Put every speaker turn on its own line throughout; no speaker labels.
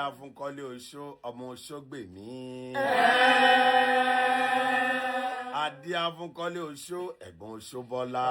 Adíá fún Koleoso ọmọ Òṣogbe ní. Adíá fún Koleoso ẹ̀gbọ́n Òṣobola.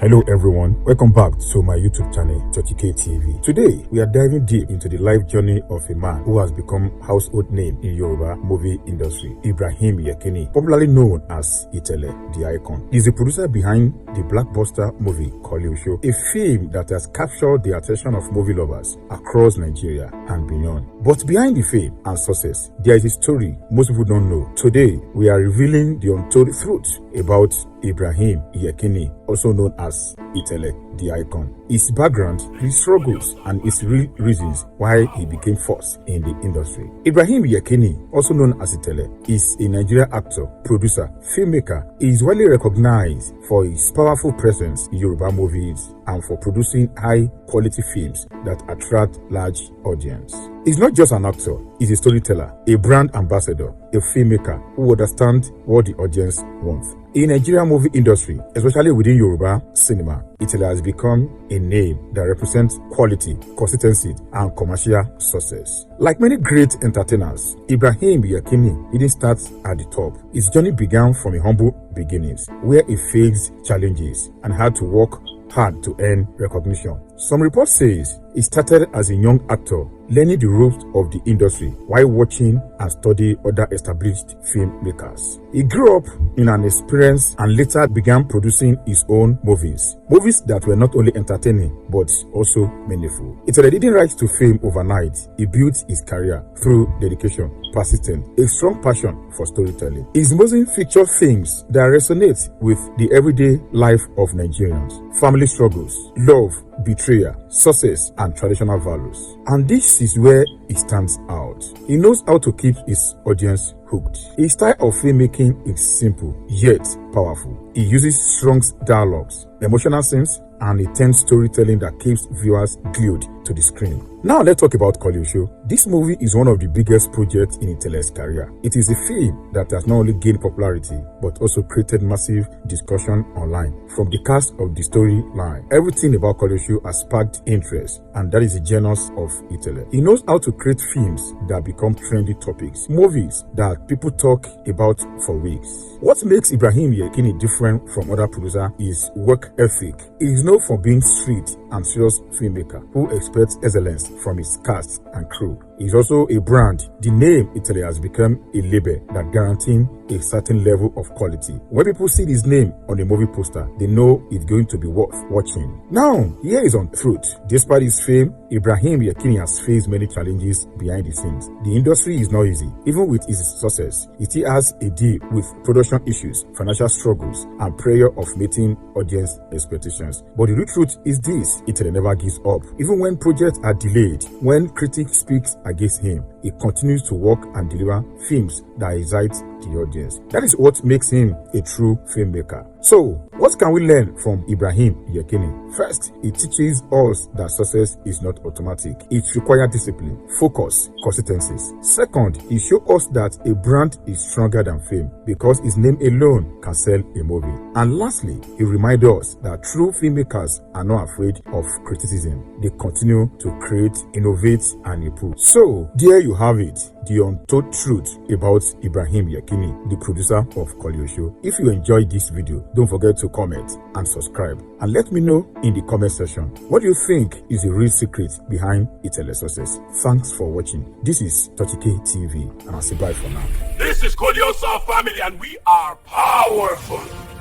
Hello everyone, welcome back to my YouTube channel, Churchillkay TV. Today, we are diving deep into the life journey of a man who has become household name in Yoruba movie industry, Ibrahim Yekini, popularly known as Itele, the icon. He's the producer behind the blockbuster movie Koleoso, a film that has captured the attention of movie lovers across Nigeria and beyond. But behind the fame and success, there is a story most people don't know. Today, we are revealing the untold truth about Ibrahim Yekini, also known as Itele, the icon. His background, his struggles, and his real reasons why he became first in the industry. Ibrahim Yekini, also known as Itele, is a Nigerian actor, producer, filmmaker. He is widely recognized for his powerful presence in Yoruba movies and for producing high-quality films that attract large audience. He's not just an actor, he's a storyteller, a brand ambassador, a filmmaker who understands what the audience wants. In the Nigerian movie industry, especially within Yoruba cinema, Itele has become a name that represents quality, consistency, and commercial success. Like many great entertainers, Ibrahim Yekini didn't start at the top. His journey began from a humble beginnings, where he faced challenges and had to work hard to earn recognition. Some reports says he started as a young actor, learning the ropes of the industry while watching and studying other established filmmakers. He grew up in an experience and later began producing his own movies. Movies that were not only entertaining but also meaningful. Itele didn't rise to fame overnight. He built his career through dedication, persistence, a strong passion for storytelling. His motion feature themes that resonate with the everyday life of Nigerians, family struggles, love, betrayal, success, and traditional values. And this is where he stands out. He knows how to keep his audience hooked. His style of filmmaking is simple yet powerful. He uses strong dialogues, emotional scenes, and intense storytelling that keeps viewers glued to the screen. Now let's talk about Koleoso. This movie is one of the biggest projects in Itele's career. It is a film that has not only gained popularity but also created massive discussion online. From the cast of the storyline, everything about Koleoso has sparked interest, and that is the genius of Itele. He knows how to create films that become trendy topics, movies that people talk about for weeks. What makes Ibrahim Yekini different from other producers is work ethic. He is known for being street and serious filmmaker who expects excellence from his cast and crew. He is also a brand. The name Itele has become a label that guarantees a certain level of quality. When people see his name on a movie poster, they know it's going to be worth watching. Now, here is on truth. Despite his fame, Ibrahim Yekini has faced many challenges behind the scenes. The industry is not easy. Even with his success, he still has a deal with production issues, financial struggles, and prayer of meeting audience expectations. But the real truth is this: Itele never gives up. Even when projects are delayed, when critics speak against him, he continues to work and deliver films that excite the audience. That is what makes him a true filmmaker. So, what can we learn from Ibrahim Yekini? First, he teaches us that success is not automatic. It requires discipline, focus, consistency. Second, he shows us that a brand is stronger than fame because his name alone can sell a movie. And lastly, he reminds us that true filmmakers are not afraid of criticism. They continue to create, innovate, and improve. So, there you have it, the untold truth about Ibrahim Yekini, the producer of Koleoso. If you enjoyed this video, don't forget to comment and subscribe. And let me know in the comment section, what do you think is the real secret behind Itele's success? Thanks for watching. This is Churchillkay TV, and I'll say bye for now.
This is Koleoso family, and we are powerful.